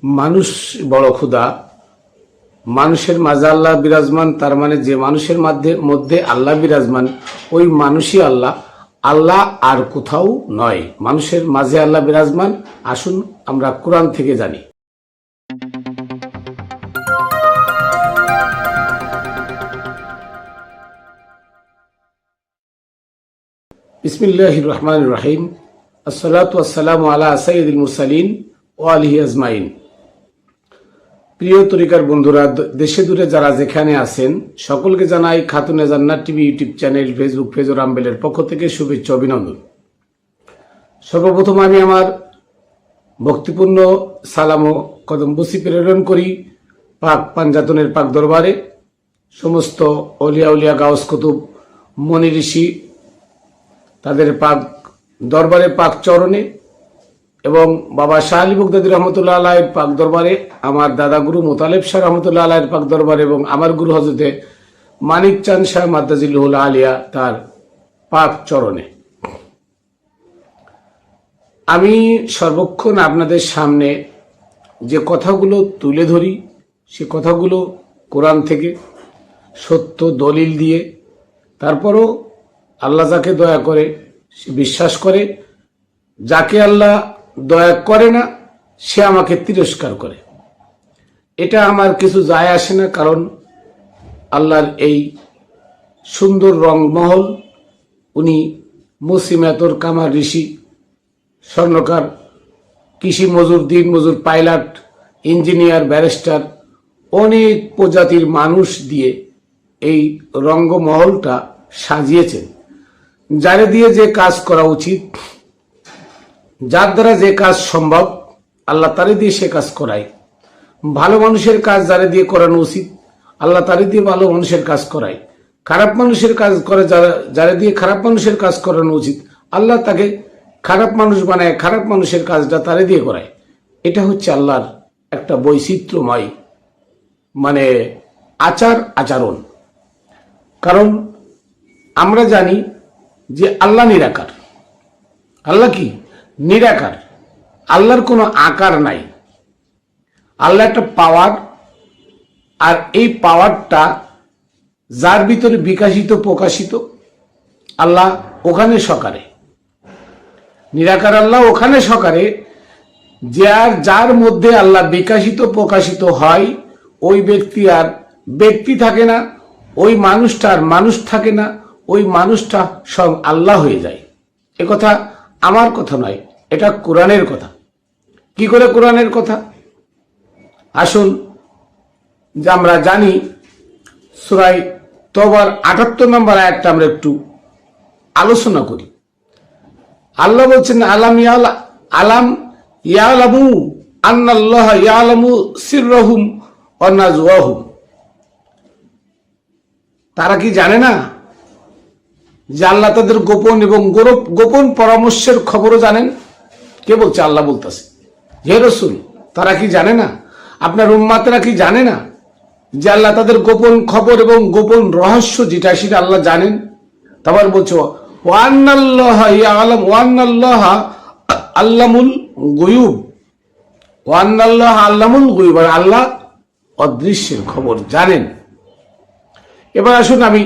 মানুষ বড় ক্ষুধা, মানুষের মাঝে আল্লাহ বিরাজমান, তার মানে যে মানুষের মধ্যে আল্লাহ বিরাজমান ওই মানুষই আল্লাহ, আল্লাহ আর কোথাও নয়। মানুষের মাঝে আল্লাহ বিরাজমান। আসুন আমরা কোরআন থেকে জানি। বিসমিল্লাহির রহমানির রহিম। আসসালাতু ওয়াসসালামু আলা সাইয়্যিদিল মুরসালিন ওয়া আলিহি আজমাইন। প্রিয় তরিকার বন্ধুরা, দেশে দূরে যারা যেখানে আছেন সকলকে জানাই Khatune Jannat TV YouTube channel, Facebook page ও রামবেলের পক্ষ থেকে শুভেচ্ছা অভিনন্দন। সর্বপ্রথম আমি আমার ভক্তিপূর্ণ সালাম ও কদমবুসি প্রেরণ করি পাক পাঞ্জাতনের পাক দরবারে, সমস্ত অলিয়া উলিয়া গাউস কুতুব মনি ঋষি তাদের পাক দরবারে পাক চরণে, এবং বাবা শাহ আলী বগদাদী রহমতুল্লাহ আলাইহির পাক দরবারে, আমার দাদা গুরু মোতালেব শাহ রহমতুল্লাহ আলাইহির পাক দরবারে, এবং আমার গুরু হজরতে মানিক চাঁদ শাহ মাদ্দাজিল্লুহুল আলিয়া তার পাক চরণে। আমি সর্বক্ষণ আপনাদের সামনে যে কথাগুলো তুলে ধরি সে কথাগুলো কোরআন থেকে সত্য দলিল দিয়ে, তারপরও আল্লাহ যাকে দয়া করে সে বিশ্বাস করে, যাকে আল্লাহ দয়া করে না সে আমাকে তিরস্কার করে। এটা আমার কিছু যায় আসে না, কারণ আল্লাহর এই সুন্দর রংমহল, উনি মুসিমাতর কামার ঋষি, স্বর্ণকার, কৃষি মজুর, দিন মজুর, পাইলট, ইঞ্জিনিয়ার, ব্যারিস্টার, অনেক প্রজাতির মানুষ দিয়ে এই রঙ্গমহলটা সাজিয়েছেন। যারে দিয়ে যে কাজ করা উচিত, যার দ্বারা যে কাজ সম্ভব আল্লাহ তারে দিয়ে সে কাজ করায়। ভালো মানুষের কাজ যারে দিয়ে করানো উচিত আল্লাহ তারে দিয়ে ভালো মানুষের কাজ করায়। খারাপ মানুষের কাজ করে যারে দিয়ে খারাপ মানুষের কাজ করানো উচিত আল্লাহ তাকে খারাপ মানুষ বানায়, খারাপ মানুষের কাজটা তারে দিয়ে করায়। এটা হচ্ছে আল্লাহর একটা বৈচিত্র্যময় আচরণ। কারণ আমরা জানি যে আল্লাহ নিরাকার। আল্লাহ কি? নিরাকার। আল্লাহর কোনো আকার নাই। আল্লাহ একটা পাওয়ার, আর এই পাওয়ারটা যার ভিতরে বিকাশিত প্রকাশিত, আল্লাহ ওখানে সকারে। নিরাকার আল্লাহ ওখানে সকারে। যার মধ্যে আল্লাহ বিকাশিত প্রকাশিত হয় ওই ব্যক্তি আর ব্যক্তি থাকে না, ওই মানুষটার মানুষ থাকে না, ওই মানুষটা সব আল্লাহ হয়ে যায়। এ কথা আমার কথা নয়, এটা কোরআনের কথা। কি করে কোরআনের কথা? আসুন যে আমরা জানি, সূরা তওবার ৭৮ নম্বর আয়াতটা আমরা একটু আলোচনা করি। আল্লাহ বলছেন, আলাম ইয়ালামু আন্নাল্লাহ ইয়ালামু সিররাহুম ওয়া নাজওয়াহুম। তারা কি জানে না যে আল্লাহ তাদের গোপন এবং গোপন পরামর্শের খবরও জানেন? কে বলছে? আল্লাহ বলতেছে। হে রাসূল, তারা কি জানে না? আপনার উম্মাতেরা কি জানে না যে আল্লাহ তাদের গোপন খবর এবং গোপন রহস্য যেটা সেটা আল্লাহ জানেন? তারপর বলছো ওয়ান্নাল্লাহা ইয়ালাম ওয়ান্নাল্লাহা আল্লামুল গুয়ুব। ওয়ান্নাল্লাহা আল্লামুল গুয়ুব, আল্লাহ অদৃশ্যের খবর জানেন। এবার আসুন আমি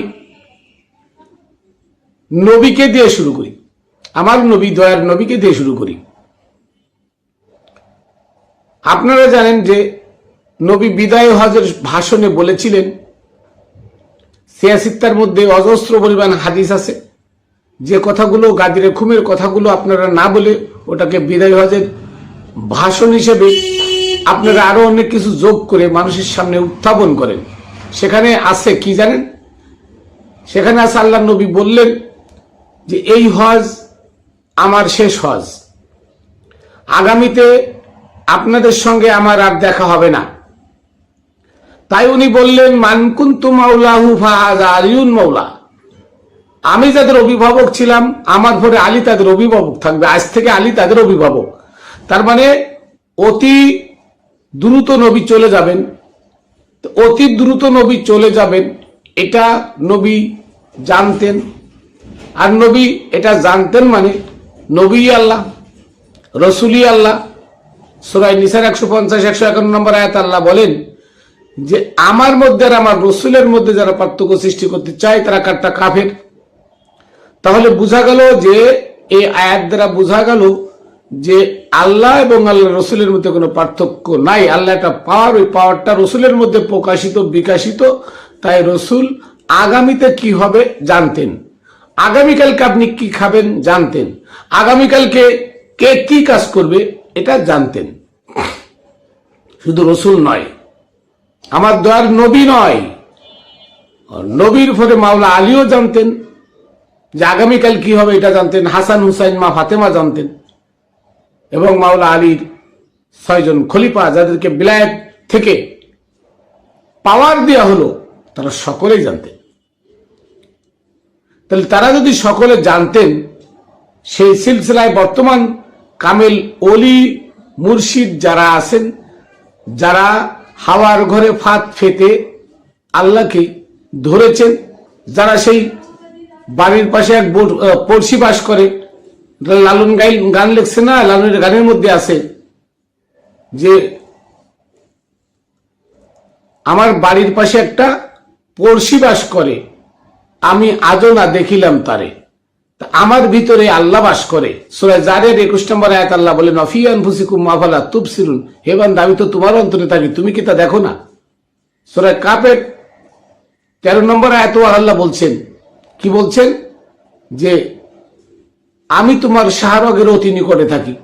নবীকে দিয়ে শুরু করি। আমার নবী, দয়ার নবীকে দিয়ে শুরু করি। আপনারা জানেন যে নবী বিদায় হজের ভাষণে বলেছিলেন, ৮৬টার মধ্যে অজস্র পরিমাণ হাদিস আছে, যে কথাগুলো গাদিরে খুমের কথাগুলো আপনারা না বলে ওটাকে বিদায় হজের ভাষণ হিসেবে আপনারা আরো অনেক কিছু যোগ করে মানুষের সামনে উত্থাপন করেন। সেখানে আছে কি জানেন? সেখানে আছে আল্লাহ নবী বললেন যে এই হজ আমার শেষ হজ, আগামীতে আপনাদের সঙ্গে আমার আর দেখা হবে না। তাই উনি বললেন, মান কুনতু মাওলাহু ফাহাযা আলিয়ুন মাওলা। আমি যাদের অভিভাবক ছিলাম, আমার পরে আলী তাদের অভিভাবক থাকবে। আজ থেকে আলী তাদের অভিভাবক। তার মানে অতি দ্রুত নবী চলে যাবেন। অতি দ্রুত নবী চলে যাবেন এটা নবী জানতেন। আর নবী এটা জানতেন মানে নবী আল্লাহ, রসুলি আল্লাহ, সূরা নিসার 150-151 নম্বর আয়াত আল্লাহ বলেন যে আমার মধ্যে আর আমার রসুলের মধ্যে যারা পার্থক্য সৃষ্টি করতে চায় তারা কারটা কাফের। তাহলে বোঝা গেল যে এই আয়াত দ্বারা বোঝা গেল যে আল্লাহ এবং আল্লাহ রসুলের মধ্যে কোনো পার্থক্য নাই। আল্লাহ একটা পাওয়ার, ওই পাওয়ারটা রসুলের মধ্যে প্রকাশিত বিকাশিত। তাই রসুল আগামীতে কি হবে জানতেন, আগামীকালকে আপনি কি খাবেন জানতেন, আগামীকালকে কে কি কাজ করবে এটা জানতেন। শুধু রসুল নয়, আমার দয়ার নবী নয়, নবীর পরে মাওলা আলীও জানতেন যে আগামীকাল কি হবে এটা জানতেন, হাসান হুসাইন মা ফাতেমা জানতেন, এবং মাওলা আলীর 6 জন খলিফা যাদেরকে বিলায়াত থেকে পাওয়ার দেওয়া হলো তারা সকলেই জানতেন। তাহলে তারা যদি সকলে জানতেন, সেই সিলসিলায় বর্তমান কামেল ওলি মুর্শিদ যারা আছেন, যারা হাওয়ার ঘরে ফাঁদ ফেতে আল্লাহকে ধরেছেন, যারা সেই বাড়ির পাশে এক পড়শি বাস করে, লালন গান লেখছে না, লালনের গানের মধ্যে আছে যে আমার বাড়ির পাশে একটা পড়শি বাস করে, আমি আজও না দেখিলাম তারে। আমার ভিতরে আল্লাহ বাস করে। সূরা জারিয়ার 21 নম্বর আয়াত আল্লাহ বলেন ফি আনফুসিকুম আফালা তুবসিরুন, হে বান্দা আমি তো তোমার অন্তরে থাকি, তুমি কি তা দেখো না? সূরা কাফের 13 নম্বর আয়াত আল্লাহ বলছেন, কি বলছেন যে আমি তোমার শাহরগের অতি নিকটে থাকি।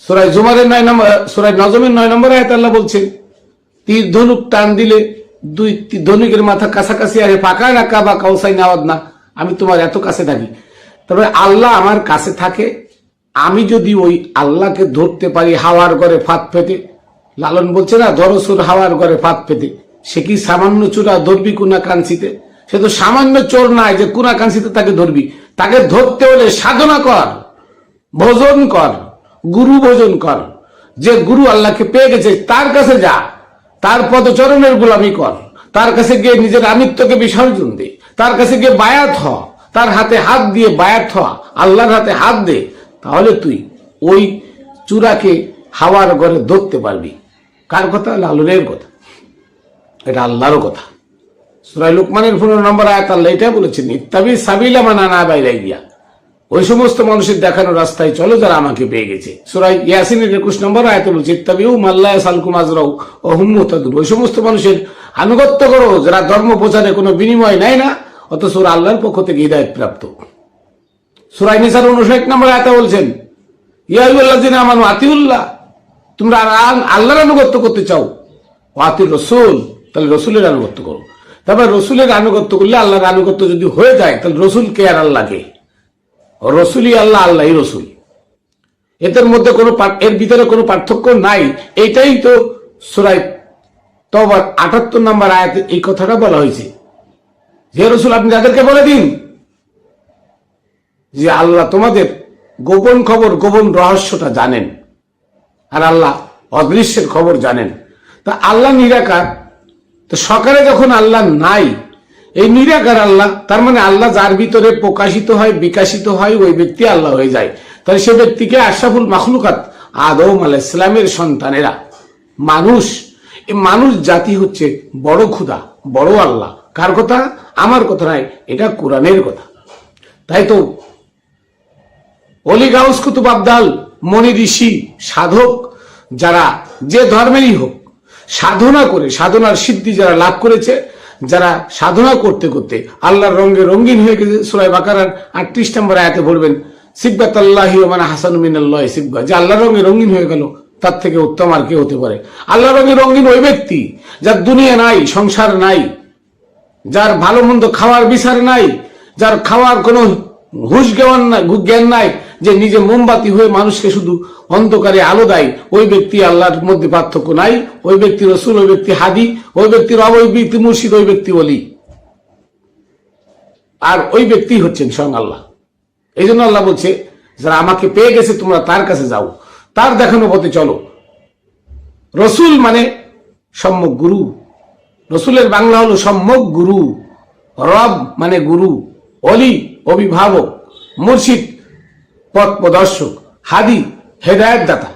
সূরা জুমারের 9 নম্বর, সূরা নজমের 9 নম্বর আয়াত আল্লাহ বলছেন তীর ধনুক টান দিলে 2 ধনুকের মাথা কাছাকাছি আরে ফাঁকা রাখা বা কাউসাই নাওয়াদ না, আমি তোমার এত কাছে থাকি। তবে আল্লাহ আমার কাছে থাকে, আমি যদি ওই আল্লাহকে ধরতে পারি হাওয়ার ঘরে ফাঁদ পেতে, লালন বলছে না ধরসুর হাওয়ার ঘরে ফাঁদ পেতে, সে কি সামান্য চূড়া ধরবি কুনা কাঞ্চিতে? সে তো সামান্য চোর নাই যে কুনা কাঞ্চিতে তাকে ধরবি। তাকে ধরতে হলে সাধনা কর, ভোজন কর, গুরু ভোজন কর। যে গুরু আল্লাহকে পেয়ে গেছে তার কাছে যা, তার পদচরণের গোলামি কর, তার কাছে গিয়ে নিজের আমিত্বকে বিসর্জন দে, তার কাছে গিয়ে বায়াত হ, তার হাতে হাত দিয়ে বায়াত হ, আল্লাহর হাতে হাত দে, তাহলে তুই ওই চূড়াকে হাওয়ার ঘরে ধরতে পারবি। কার কথা? লালনের কথা, এটা আল্লাহরও কথা। সূরা লুকমানের 15 নম্বর আয়াত আল্লাহ এটা বলেছেন ইত্তাবি সাবিলা মান আনাবা ইলাইয়া, ওই সমস্ত মানুষের দেখানো রাস্তায় চলো যারা আমাকে পেয়ে গেছে। সূরা ইয়াসিনের 21 নম্বর আয়াতে বলছে ইত্তাবিউ মাল্লা ইয়াসালকুম আজরাউ ওয়া হুম মুহতাদুন, ওই সমস্ত মানুষের আনুগত্য করো যারা ধর্ম প্রচারে কোনো বিনিময় নেয় না, অথচ ওরা আল্লাহর পক্ষ থেকে হিদায়াত প্রাপ্ত। সূরা নিসার 59 নম্বর আয়াতে বলছেন ইয়া আইয়ুহাল্লাযিনা আমানু আতিউল্লাহ, তোমরা আল্লাহর আনুগত্য করতে চাও, ওয়া আতির রাসূল, তাহলে রাসূলের আনুগত্য করো। তবে রাসূলের আনুগত্য করলে আল্লাহর আনুগত্য যদি হয়ে যায় তাহলে রাসূল কে আর আল্লাহ কে? রাসূলই আল্লাহ, আল্লাহই রাসূল। এদের মধ্যে কোনো এর ভিতরে কোনো পার্থক্য নাই। এইটাই তো সূরা তওবার 78 নম্বর আয়াতে এই কথাটা বলা হয়েছে যে রাসূল আপনি তাদেরকে বলে দিন যে আল্লাহ তোমাদের গোপন খবর, গোপন রহস্যটা জানেন, আর আল্লাহ অদৃশ্যের খবর জানেন। তা আল্লাহ নিরাকার, তো সকালে যখন আল্লাহ নাই, এই নিরাকার আল্লাহ, তার মানে আল্লাহ যার ভিতরে প্রকাশিত হয় বিকাশিত হয় ওই ব্যক্তি আল্লাহ হয়ে যায়। তাহলে সে ব্যক্তিকে আশরাফুল মাখলুকাত আদম আলাইহিস সালামের সন্তানেরা মানুষ, এই মানুষ জাতি হচ্ছে বড় খোদা, বড় আল্লাহ। কার কথা? আমার কথা নাই, এটা কোরআনের কথা। তাই তো অলি গাউস কুতুব আবদাল, মনি ঋষি, সাধক যারা যে ধর্মেরই হোক, সাধনা করে সাধনার সিদ্ধি যারা লাভ করেছে, যারা সাধনা করতে করতে আল্লাহর রঙে রঙিন হয়ে গেছে, সূরা বাকারার 38 নম্বর আয়াতে বলবেন সিবগাতাল্লাহি ওয়া মান আহসানু মিনাল্লাহি সিবগা, যে আল্লাহর রঙে রঙিন হয়ে গেল তার থেকে উত্তম আর কে হতে পারে? আল্লাহর রঙে রঙিন ওই ব্যক্তি যার দুনিয়া নাই, সংসার নাই, যার ভালো মন্দ খাওয়ার বিচার নাই, যার খাওয়ার কোনো হুঁশ জ্ঞান নাই, যে নিজে মোমবাতি হয়ে মানুষকে শুধু অন্ধকারে আলো দেয়, ওই ব্যক্তি আল্লাহর মধ্যে পার্থক্য নাই। ওই ব্যক্তি রসুল, ওই ব্যক্তি হাদি, ওই ব্যক্তি রব, ওই ব্যক্তি মুর্শিদ, ওই ব্যক্তি ওলি, আর ওই ব্যক্তি হচ্ছেন স্বয়ং আল্লাহ। এই জন্য আল্লাহ বলছে যারা আমাকে পেয়ে গেছে তোমরা তার কাছে যাও, তার দেখানো পথে চলো। রসুল মানে সম্যক গুরু, রসুলের বাংলা হলো সম্যক গুরু, রব মানে গুরু, অলি অভিভাবক, মুর্শিদ পথ প্রদর্শক, হাদি হেদায়েত দাতা।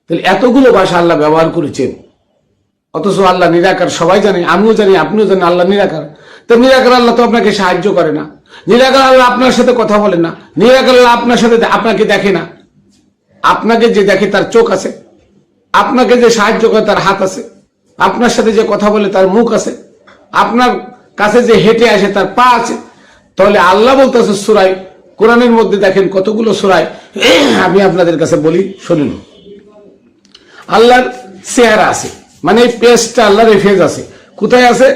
তাহলে এতগুলো ভাষা আল্লাহ ব্যবহার করেছেন, অথচ আল্লাহ নিরাকার। সবাই জানে, আমিও জানি, আপনিও জানেন আল্লাহ নিরাকার। তো নিরাকার আল্লাহ তো আপনাকে সাহায্য করে না, নিরাকার আল্লাহ আপনার সাথে কথা বলে না, নিরাকার আল্লাহ আপনার সাথে আপনাকে দেখে না। আপনাকে যে দেখে তার চোখ আছে, আপনাকে যে সাহায্য করে তার হাত আছে, আপনার সাথে যে কথা বলে তার মুখ আছে, আপনার কাছে যে হেঁটে আসে তার পা আছে। তাহলে আল্লাহ বলতেছে সূরায় কোরআনের মধ্যে, দেখেন কতগুলো সূরায়, আমি আপনাদের কাছে বলি শুনুন। আল্লাহর চেহারা আছে, মানে এই পেজটা আল্লাহর এই ফেজ আছে। কোথায় আছে?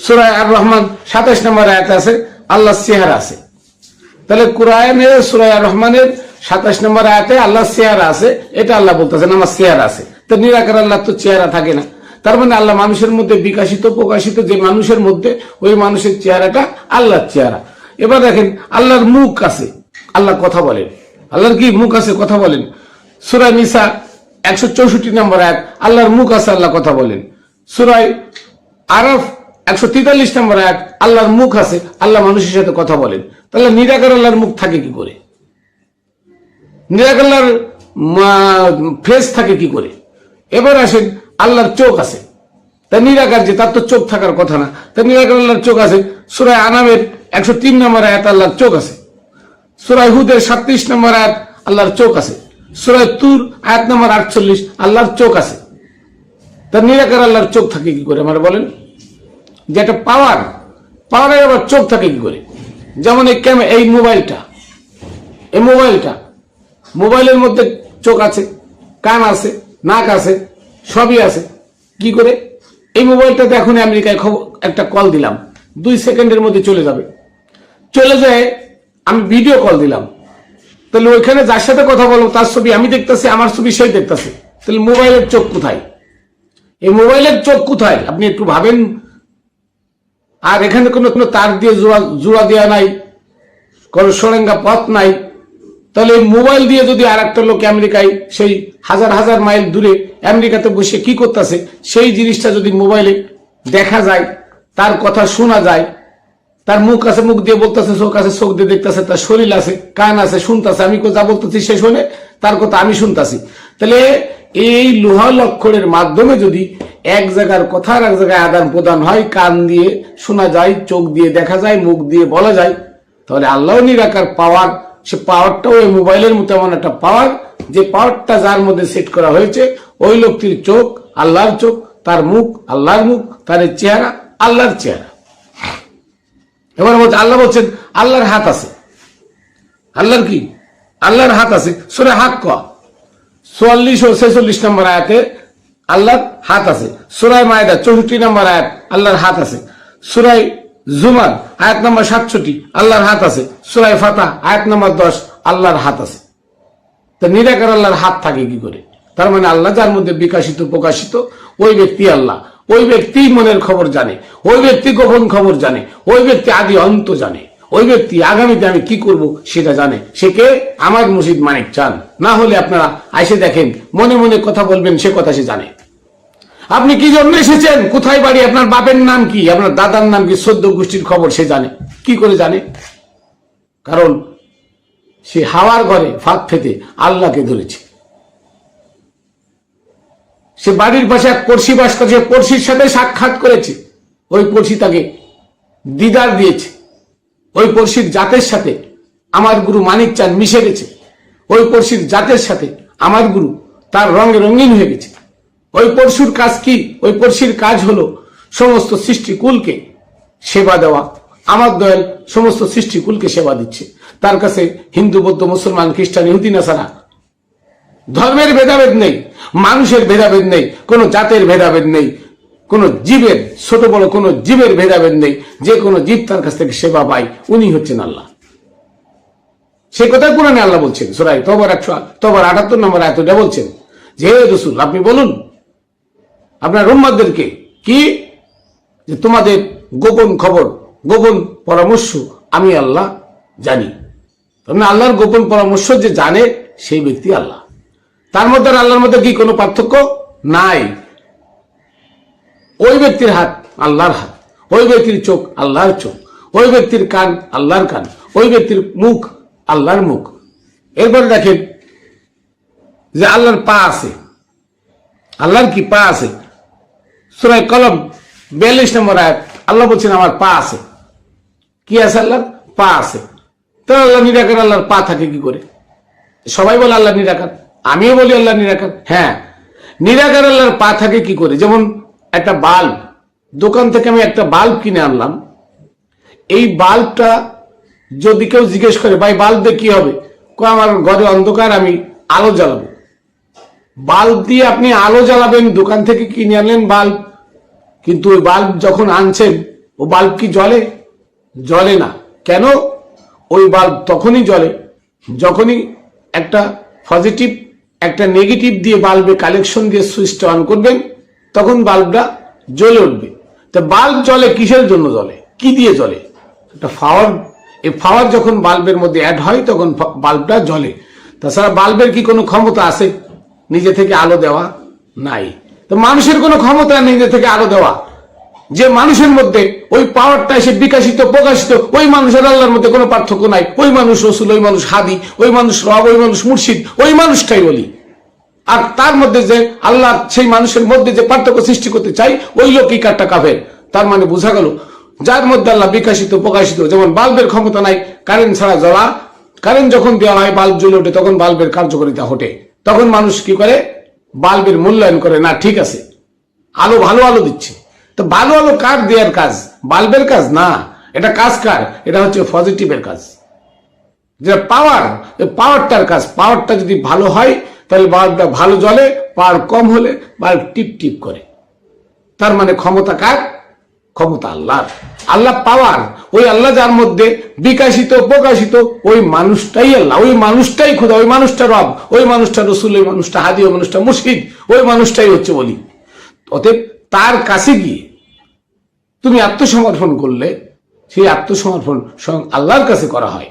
সূরা আর রহমান 27 নম্বর আয়াতে আছে আল্লাহর চেহারা আছে। তাহলে কোরআনের সূরা আর রহমানের 27 নম্বর আয়াতে আল্লাহর চেহারা আছে, এটা আল্লাহ বলতেছেন আমার চেহারা আছে। তো নিরাকার আল্লাহ তো চেহারা থাকে না, তার মানে আল্লাহ মানুষের মধ্যে বিকাশিত প্রকাশিত, যে মানুষের মধ্যে ওই মানুষের চেহারাটা আল্লাহর চেহারা। এবার দেখেন আল্লাহর মুখ আছে, আল্লাহ কথা বলেন। আল্লাহর কি মুখ আছে, কথা বলেন। সূরা নিসা 164 নম্বর আয়াত আল্লাহর মুখ আছে, আল্লাহ কথা বলেন। সূরা আরাফ 143 নম্বর আয়াত আল্লাহর মুখ আছে, আল্লাহ মানুষের সাথে কথা বলেন। তাহলে নিরাকার আল্লাহর মুখ থাকে কি করে? নিরাকার আল্লাহর ফেস থাকে কি করে? এবার আসেন আল্লাহর চোখ আছে, তা নিরাকার যে তার তো চোখ থাকার কথা না, তা নিরাকার আল্লাহর চোখ আছে। সূরা আনামের 103 নম্বর আয়াত আল্লাহর চোখ আছে। সূরা হুদের 37 নম্বর আয়াত আল্লাহর চোখ আছে। সূরা তুর আয়াত নম্বর 48 আল্লাহর চোখ আছে। তা নিরাকার আল্লাহর চোখ থাকে কি করে আমার বলেন? যে একটা পাওয়ার, পাওয়ারের আবার চোখ থাকে কি করে? যেমন এই মোবাইলের মধ্যে চোখ আছে, কান আছে, নাক আছে, সবই আছে। কি করে? এই মোবাইলটাতে এখন আমেরিকায় একটা কল দিলাম, 2 সেকেন্ডের মধ্যে চলে যাবে। চলে যায়, আমি ভিডিও কল দিলাম, তাহলে ওইখানে যার সাথে কথা বলবো তার ছবি আমি দেখতেছি, আমার ছবি সেই দেখতেছে। তাহলে মোবাইলের চোখ কোথায়? এই মোবাইলের চোখ কোথায় আপনি একটু ভাবেন। আর এখানে কোনো তার দিয়ে জোড়া দেওয়া নাই, কোনো সরেঙ্গা পথ নাই। তাহলে মোবাইল দিয়ে যদি আর একটা লোক আমেরিকায়, সেই হাজার হাজার মাইল দূরে আমেরিকাতে বসে কি করতেছে, সেই জিনিসটা যদি মোবাইলে দেখা যায়, তার কথা শোনা যায়, তার মুখ আছে, মুখ দিয়ে বলতেছে, চোখ আছে, চোখ দিয়ে দেখতেছে, তার শরীর আছে, কান আছে, শুনতেছে, আমি যা বলতেছি সে শোনে, তার কথা আমি শুনতেছি। তাহলে এই লোহা লক্ষণের মাধ্যমে যদি এক জায়গার কথা আর এক জায়গায় আদান প্রদান হয়, কান দিয়ে শোনা যায়, চোখ দিয়ে দেখা যায়, মুখ দিয়ে বলা যায়, তাহলে আল্লাহ নিরাকার পাওয়ার, সে পাওয়ারটাও ওই মোবাইলের মতো এমন একটা পাওয়ার, যে পাওয়ারটা যার মধ্যে সেট করা হয়েছে, ওই লোকটির চোখ আল্লাহর চোখ, তার মুখ আল্লাহর মুখ, তার চেহারা আল্লাহর চেহারা। এবার আল্লাহ বলছেন আল্লাহর হাত আছে। আল্লাহর কি? আল্লাহর হাত আছে। সূরা হাক্কা 44 ও 46 নম্বর আয়াতে আল্লাহর হাত আছে। সূরা মায়েদা 64 নম্বর আয়াত আল্লাহর হাত আছে। সূরা জুমার আয়াত নম্বর 67 আল্লাহর হাত আছে। সূরা ফাতাহ আয়াত নম্বর 10 আল্লাহর হাত আছে। তো নিরাকার আল্লাহর হাত থাকে কি করে? তার মানে আল্লাহ যার মধ্যে বিকাশিত প্রকাশিত, ওই ব্যক্তি আল্লাহ। ওই ব্যক্তি মনের খবর জানে, ওই ব্যক্তি গোপন খবর জানে, ওই ব্যক্তি আদি অন্ত জানে, ওই ব্যক্তি আগামীতে আমি কি করব সেটা জানে। সে কে? আমার মুর্শিদ মানিক চান। না হলে আপনারা আইসে দেখেন, মনে মনে কথা বলবেন, সে কথা সে জানে। আপনি কি জন্য এসেছেন, কোথায় বাড়ি, আপনার বাপের নাম কি, আপনার দাদার নাম কি, 14 গোষ্ঠীর খবর সে জানে। কি করে জানে? কারণ সে হাওয়ার ঘরে ফাঁক ফেতে আল্লাহকে ধরেছে। সে বাড়ির পাশে এক পড়শি বাস করছে, পড়শির সাথে সাক্ষাৎ করেছে, ওই পড়শি তাকে দিদার দিয়েছে। ওই পড়শির জাতের সাথে আমার গুরু মানিক চাঁদ মিশে গেছে। ওই পড়শির জাতের সাথে আমার গুরু তার রঙে রঙিন হয়ে গেছে। ওই পড়শুর কাজ কি? ওই পড়শির কাজ হলো সমস্ত সৃষ্টিকুলকে সেবা দেওয়া। আমার দয়াল সমস্ত সৃষ্টিকুলকে সেবা দিচ্ছে। তার কাছে হিন্দু, বৌদ্ধ, মুসলমান, খ্রিস্টান, ইহুদি, নাসারা ধর্মের ভেদাভেদ নেই, মানুষের ভেদাভেদ নেই, কোনো জাতের ভেদাভেদ নেই, কোন জীবের, ছোট বড় কোন জীবের ভেদাভেদ নেই। যে কোনো জীব তার কাছ থেকে সেবা পায়, উনি হচ্ছেন আল্লাহ। সে কথা কোরআনে আল্লাহ বলছেন, সূরা তওবার 78 নম্বর আয়াতে বলছেন যে হে রাসূল, আপনি বলুন আপনার উম্মতদেরকে কি, যে তোমাদের গোপন খবর, গোপন পরামর্শ আমি আল্লাহ জানি। আল্লাহর গোপন পরামর্শ যে জানে সেই ব্যক্তি আল্লাহ। তার মধ্যে আর আল্লাহর মধ্যে কি কোনো পার্থক্য নাই। ওই ব্যক্তির হাত আল্লাহর হাত, ওই ব্যক্তির চোখ আল্লাহর চোখ, ওই ব্যক্তির কান আল্লাহর কান, ওই ব্যক্তির মুখ আল্লাহর মুখ। এরপরে দেখেন যে আল্লাহর পা আছে। আল্লাহর কি পা আছে? সূরা কলম 42 নম্বর আয়াত আল্লাহ বলছেন আমার পা আছে। কি আছে? আল্লাহর পা আছে। তো আল্লাহ নিরাকার, আল্লাহর পা থাকে কি করে? সবাই বলে আল্লাহ নিরাকার, আমিও বলি আল্লাহ নিরাকার। হ্যাঁ, নিরাকার আল্লাহর পা থাকে কি করে? যেমন একটা বাল্ব, দোকান থেকে আমি একটা বাল্ব কিনে আনলাম। এই বাল্বটা যদি কেউ জিজ্ঞেস করে ভাই বাল্ব দিয়ে কি হবে, আমার ঘরে অন্ধকার, আমি আলো জ্বালাবো। বাল্ব দিয়ে আপনি আলো জ্বালাবেন, দোকান থেকে কিনে আনলেন বাল্ব, কিন্তু ওই বাল্ব যখন আনছেন ও বাল্ব কি জ্বলে? জ্বলে না। কেন? ওই বাল্ব তখনই জ্বলে যখনই একটা পজিটিভ একটা নেগেটিভ দিয়ে বাল্বে কালেকশন দিয়ে সুইচটা অন করবেন, তখন বাল্বটা জ্বলে উঠবে। তো বাল্ব জ্বলে কিসের জন্য জ্বলে? কি দিয়ে জ্বলে? একটা পাওয়ার। এই পাওয়ার যখন বাল্বের মধ্যে অ্যাড হয় তখন বাল্বটা জ্বলে। তাছাড়া বাল্বের কি কোনো ক্ষমতা আছে নিজে থেকে আলো দেওয়া? নাই। তো মানুষের কোনো ক্ষমতা নিজে থেকে আলো দেওয়া? যে মানুষের মধ্যে ওই পাওয়ারটা এসে বিকাশিত প্রকাশিত, ওই মানুষের আল্লাহর মধ্যে কোনো পার্থক্য নাই। ওই মানুষ রসুল, ওই মানুষ হাদি, ওই মানুষ রব, ওই মানুষ মুর্শিদ, ওই মানুষটাই বলি। আর তার মধ্যে যে আল্লাহ সেই মানুষের মধ্যে যে পার্থক্য সৃষ্টি করতে চাই, ওই লোকই কাট্টা কাফের। তার মানে বোঝা গেল যার মধ্যে আল্লাহ বিকাশিত প্রকাশিত, যেমন বাল্বের ক্ষমতা নাই কারেন্ট ছাড়া জ্বলা, কারেন্ট যখন দেওয়া হয় বাল্ব জ্বলে ওঠে, তখন বাল্বের কার্যকারিতা ঘটে। তখন মানুষ কি করে? বাল্বের মূল্যায়ন করে, না ঠিক আছে আলো ভালো আলো দিচ্ছে। তো ভালো আলো কার দেওয়ার কাজ? বাল্বের কাজ না। এটা কাজ কার? এটা হচ্ছে পজিটিভের কাজ, যেটা পাওয়ার, পাওয়ারটার কাজ। পাওয়ারটা যদি ভালো হয় তাহলে বাল্বটা ভালো জ্বলে, পাওয়ার কম হলে বাল্ব টিপ টিপ করে। তার মানে ক্ষমতা কার? ক্ষমতা আল্লাহর। আল্লাহ পাওয়ার। ওই আল্লাহ যার মধ্যে বিকাশিত প্রকাশিত, ওই মানুষটাই আল্লাহ, ওই মানুষটাই খোদা, ওই মানুষটা রব, ওই মানুষটা রসুল, ওই মানুষটা হাদি, ওই মানুষটা মুর্শিদ, ওই মানুষটাই হচ্ছে বলি। অতএব তার কাছে গিয়ে তুমি আত্মসমর্পণ করলে, সেই আত্মসমর্পণ স্বয়ং আল্লাহর কাছে করা হয়।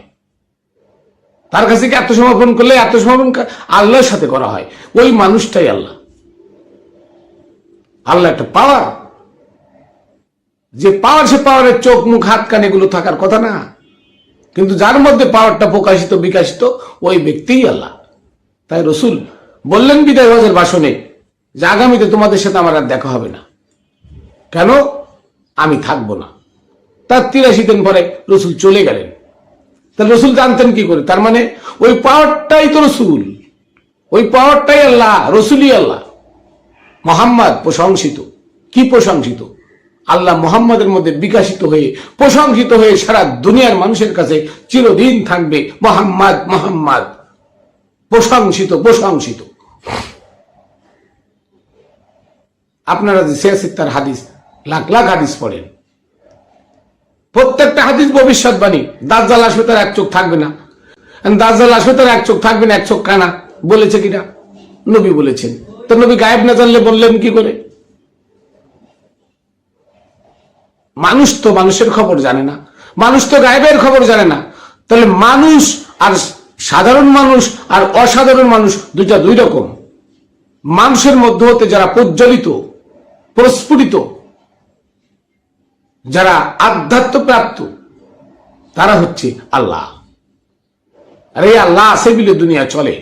তার কাছে কি আত্মসমর্পণ করলে আত্মসমর্পণ আল্লাহর সাথে করা হয়। ওই মানুষটাই আল্লাহ। আল্লাহ একটা পাওয়ার, যে পাওয়ার, সে পাওয়ারের চোখ মুখ হাত কান এগুলো থাকার কথা না, কিন্তু যার মধ্যে পাওয়ারটা প্রকাশিত বিকাশিত, ওই ব্যক্তিই আল্লাহ। তাই রসুল বললেন বিদায় হজের ভাষণে যে আগামীতে তোমাদের সাথে আমার আর দেখা হবে না। কেন? আমি থাকবো না। তার 83 দিন পরে রসুল চলে গেলেন। তাহলে রসুল জানতেন কি করে? তার মানে ওই পাওয়ারটাই তো রসুল, ওই পাওয়ারটাই আল্লাহ, রসুলই আল্লাহ। মোহাম্মদ প্রশংসিত। কি প্রশংসিত? আল্লাহ মোহাম্মদের মধ্যে বিকাশিত হয়ে প্রশংসিত হয়ে সারা দুনিয়ার মানুষের কাছে চিরদিন থাকবে। মোহাম্মদ মোহাম্মদ প্রশংসিত প্রশংসিত। আপনারা যে সিয়াসিত্তার হাদিস, লাখ লাখ হাদিস পড়েন, প্রত্যেকটা হাদিস ভবিষ্যৎবাণী। দাজ্জাল আসবে, তার এক চোখ থাকবে না। দাজ্জাল আসবে, তার এক চোখ থাকবে না, এক চোখ কানা। বলেছে কিনা? নবী বলেছেন। তো নবী গায়েব না জানলে বললেন কি করে? মানুষ তো মানুষের খবর জানে না, মানুষ তো গায়েবের খবর জানে না। তাহলে মানুষ আর সাধারণ মানুষ আর অসাধারণ মানুষ দুইটা দুই রকম। মানুষের মধ্যে হতে যারা প্রজ্বলিত প্রস্ফুটিত, যারা আধ্যাত্ম প্রাপ্ত, তারা হচ্ছে আল্লাহ। আরে আল্লাহ আছে বলে দুনিয়া চলে,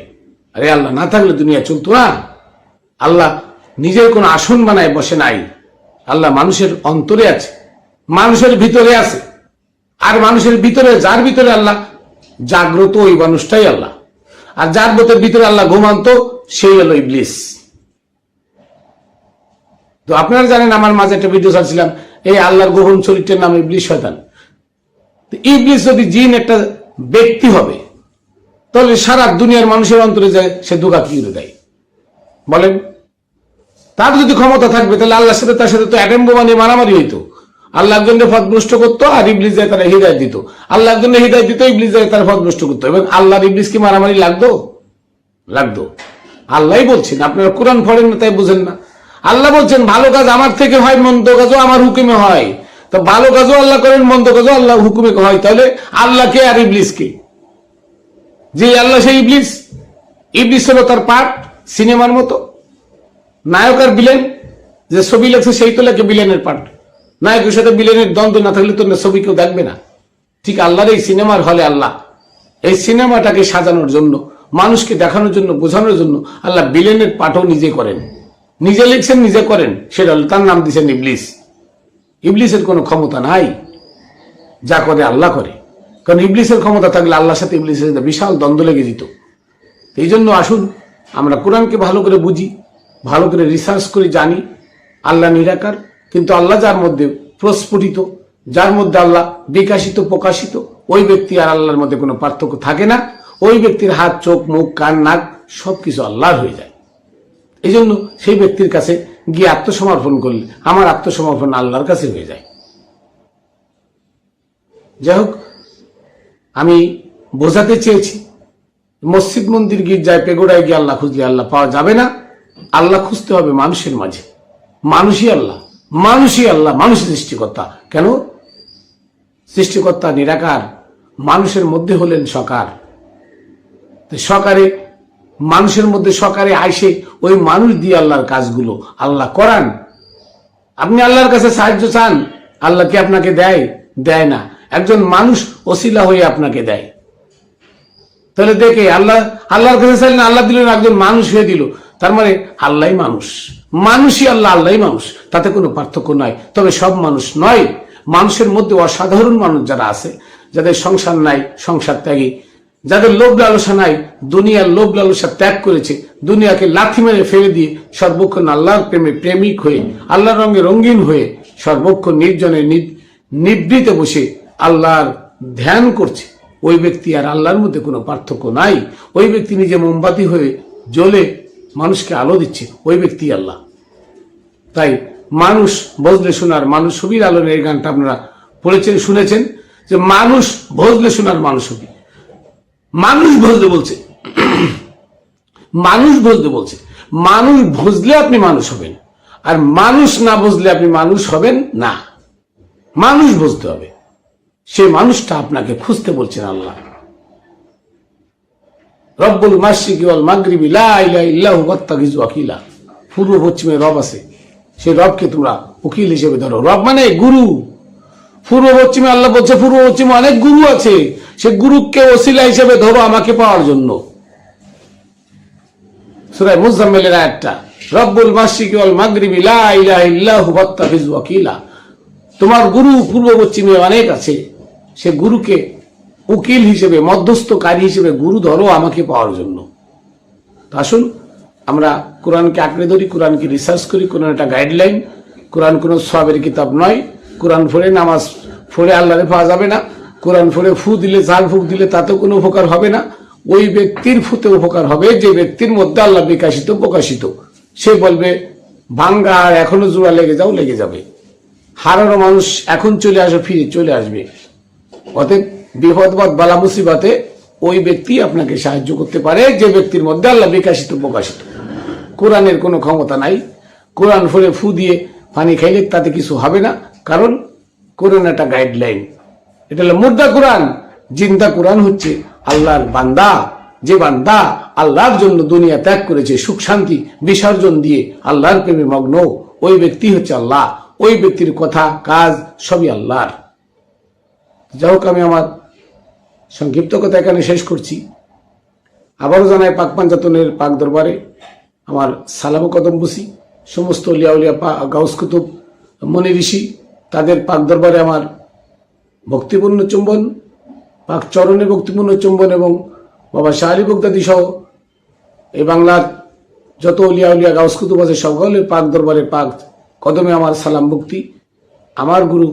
আরে আল্লাহ না থাকলে দুনিয়া চলতো না। আল্লাহ নিজের কোন আসন বানায় বসে নাই। আল্লাহ মানুষের অন্তরে আছে, মানুষের ভিতরে আছে। আর মানুষের ভিতরে, যার ভিতরে আল্লাহ জাগ্রত, ওই মানুষটাই আল্লাহ। আর যার ভিতরে আল্লাহ ঘুমান্ত, সেই হলো ইবলিস। তো আপনারা জানেন, আমার মাঝে একটা ভিডিও ছাড়ছিলাম, এই আল্লাহর গোপন চরিত্রের নাম ইবলিস, শয়তান। ইবলিস যদি জিন একটা ব্যক্তি হবে, তাহলে সারা দুনিয়ার মানুষের অন্তরে যায় সে ধোঁকা কি করে দেয় বলেন? তার যদি ক্ষমতা থাকবে, তাহলে আল্লাহর সাথে তার সাথে তো অ্যাটম বোমা নিয়ে মারামারি হইতো। আল্লাহ একজনের পথ নষ্ট করতো আর ইবলিস যায় তারা হৃদায়ত দিত। আল্লাহ একজনের হৃদায়ত দিত, ইবলিস যায় তারা পথ নষ্ট করতো। এবং আল্লাহর ইবলিস কি মারামারি লাগতো? লাগতো। আল্লাহই বলছেন, আপনারা কোরআন পড়েন না তাই বুঝেন না। আল্লাহ বলছেন ভালো কাজ আমার থেকে হয়, মন্দ কাজও আমার হুকুমে হয়। তো ভালো কাজও আল্লাহ করেন, মন্দ কাজও আল্লাহ হুকুমে হয়। তাহলে আল্লাহকে আর ইবলিসকে? যে আল্লাহ সেই ইবলিস। ইবলিস হলো তার পার্ট, সিনেমার মতো। নায়ক আর বিলেন, যে ছবি লেখছে সেই তো লেখে বিলেনের পার্ট। নায়কের সাথে বিলেনের দ্বন্দ্ব না থাকলে তো ছবি কেউ দেখবে না। ঠিক আল্লাহর এই সিনেমার হলে আল্লাহ এই সিনেমাটাকে সাজানোর জন্য মানুষকে দেখানোর জন্য, বোঝানোর জন্য আল্লাহ বিলেনের পাঠও নিজে করেন, নিজে লিখছেন, নিজে করেন। সেটা তার নাম দিয়েছেন ইবলিস। ইবলিসের কোনো ক্ষমতা নাই, যা করে আল্লাহ করে। কারণ ইবলিসের ক্ষমতা থাকলে আল্লাহর সাথে ইবলিসের সাথে বিশাল দ্বন্দ্ব লেগে যেত। এই জন্য আসুন আমরা কোরআনকে ভালো করে বুঝি, ভালো করে রিসার্চ করে জানি আল্লাহ নিরাকার, কিন্তু আল্লাহ যার মধ্যে প্রস্ফুটিত, যার মধ্যে আল্লাহ বিকাশিত, প্রকাশিত, ওই ব্যক্তি আর আল্লাহর মধ্যে কোনো পার্থক্য থাকে না। ওই ব্যক্তির হাত, চোখ, মুখ, কান, নাক সবকিছু আল্লাহর হয়ে যায়। এই জন্য সেই ব্যক্তির কাছে গিয়ে আত্মসমর্পণ করলে আমার আত্মসমর্পণ আল্লাহর কাছে হয়ে যায়। যাই হোক, আমি বোঝাতে চেয়েছি মসজিদ, মন্দির, গির্জায়, পেগোড়ায় গিয়ে আল্লাহ খুঁজলে আল্লাহ পাওয়া যাবে না। আল্লাহ খুঁজতে হবে মানুষের মাঝে। মানুষই আল্লাহ, মানুষই আল্লাহ, মানুষই সৃষ্টিকর্তা। কেন? সৃষ্টিকর্তা নিরাকার, মানুষের মধ্যে হলেন সকার। সকারে, মানুষের মধ্যে সকারে আইসে ওই মানুষ দিয়ে আল্লাহর কাজগুলো আল্লাহ করান। আপনি আল্লাহর কাছে সাহায্য চান, আল্লাহ কি আপনাকে দেয়? দেয় না। একজন মানুষ ওসিলা হয়ে আপনাকে দেয়। তাহলে দেখে আল্লাহর কাছে চাইলেন, আল্লাহ দিলেন, একজন মানুষ হয়ে দিল। তার মানে আল্লাহই মানুষ, মানুষই আল্লাহ, আল্লাহই মানুষ, তাতে কোনো পার্থক্য নয়। তবে সব মানুষ নয়। মানুষের মধ্যে অসাধারণ মানুষ যারা আছে, যাদের সংসার নাই, সংসার ত্যাগী, যাদের লোভ লালসা নাই, দুনিয়ার লোভ লালসা ত্যাগ করেছে, দুনিয়াকে লাথি মেরে ফেলে দিয়ে সর্বক্ষণ আল্লাহর প্রেমে প্রেমিক হয়ে, আল্লাহর রঙে রঙিন হয়ে সর্বক্ষণ নির্জনে নিবৃতে বসে আল্লাহর ধ্যান করছে, ওই ব্যক্তি আর আল্লাহর মধ্যে কোনো পার্থক্য নাই। ওই ব্যক্তি নিজে মোমবাতি হয়ে জ্বলে মানুষকে আলো দিচ্ছে, ওই ব্যক্তি আল্লাহ। তাই মানুষ ভজলে শোনার মানুষ ছবির আলোর এই গানটা আপনারা পড়েছেন, শুনেছেন যে মানুষ ভজলে শোনার মানুষ হবি। মানুষ ভজলে বলছে, মানুষ ভজলে বলছে, মানুষ ভজলে আপনি মানুষ হবেন, আর মানুষ না বুঝলে আপনি মানুষ হবেন না। মানুষ বুঝতে হবে, সেই মানুষটা আপনাকে খুঁজতে বলছেন আল্লাহ। রব্বুল মাশরিকি ওয়াল মাগরিবি লা ইলাহা ইল্লাহু ফাত্তাখিযু ওয়াকিলা। পূর্ব পশ্চিমে রব আছে, সেই রবকে তোমরা উকিল হিসেবে ধরো। রব মানে গুরু। পূর্ব পশ্চিমে আল্লাহ বলছে, পূর্ব পশ্চিমে অনেক গুরু আছে, সে গুরুকে ওসিলা হিসেবে ধরো আমাকে পাওয়ার জন্য। সূরা মুজাম্মিলের আয়াতটা, রব্বুল মাশরিকি ওয়াল মাগরিবি লা ইলাহা ইল্লাহু ফাত্তাখিযু ওয়াকিলা। তোমার গুরু পূর্ব পশ্চিমে অনেক আছে, সে গুরুকে উকিল হিসেবে, মধ্যস্থকারী হিসেবে গুরু ধরো আমাকে পাওয়ার জন্য। আসুন আমরা কোরআনকে আঁকড়ে ধরি, কোরআনকে রিসার্চ করি। কোরআন একটা গাইডলাইন, কোরআন কোনো সওয়াবের কিতাব নয়। কোরআন পড়ে নামাজ পড়ে আল্লাহরে পাওয়া যাবে না। কোরআন পড়ে ফু দিলে, ঝাল ফুক দিলে তাতেও কোনো উপকার হবে না। ওই ব্যক্তির ফুতে উপকার হবে যে ব্যক্তির মধ্যে আল্লাহ বিকাশিত, প্রকাশিত। সে বলবে ভাঙ্গা আর এখনো জোড়া লেগে যাও, লেগে যাবে। হারানো মানুষ এখন চলে আসে, ফিরে চলে আসবে। অতএব বিপদ বালা মুসিবতে ওই ব্যক্তি আপনাকে সাহায্য করতে পারে যে ব্যক্তির মধ্যে আল্লাহ বিকাশিত, প্রকাশিত। কোরআনের কোনো ক্ষমতা নাই। কোরআন ফলে ফু দিয়ে পানি খাইলে তাতে কিছু হবে না, কারণ কোরআন একটা গাইডলাইন। এটা হলো মুর্দা কোরআন। জিন্দা কোরআন হচ্ছে আল্লাহর বান্দা, যে বান্দা আল্লাহর জন্য দুনিয়া ত্যাগ করেছে, সুখ শান্তি বিসর্জন দিয়ে আল্লাহর প্রেমে মগ্ন, ওই ব্যক্তি হচ্ছে আল্লাহ। ওই ব্যক্তির কথা, কাজ সবই আল্লাহর। যাই হোক, আমি আমার সংক্ষিপ্ত কথা এখানে শেষ করছি। আবারও জানাই পাক পাঞ্জাতনের পাক দরবারে আমার সালাম কদম বুসি। সমস্ত লিয়া উলিয়া, গাউস কুতুব, মনি ঋষি, তাদের পাক দরবারে আমার ভক্তিপূর্ণ চুম্বন, পাক চরণে ভক্তিপূর্ণ চুম্বন, এবং বাবা শাহ আলী বগদাদি সহ এই বাংলার যত লিয়া উলিয়া, গাউস কুতুব আছে, সকলের পাক দরবারে পাক কদমে আমার সালাম ভক্তি। আমার গুরু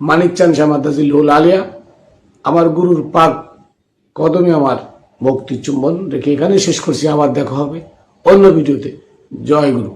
মানিক চাঁদ শাহ মাদ্দাজিল আলিয়া, আমার গুরুর পাক কদমে আমার ভক্তি চুম্বন রেখে এখানে শেষ করছি। আবার দেখা হবে অন্য ভিডিওতে। জয় গুরু।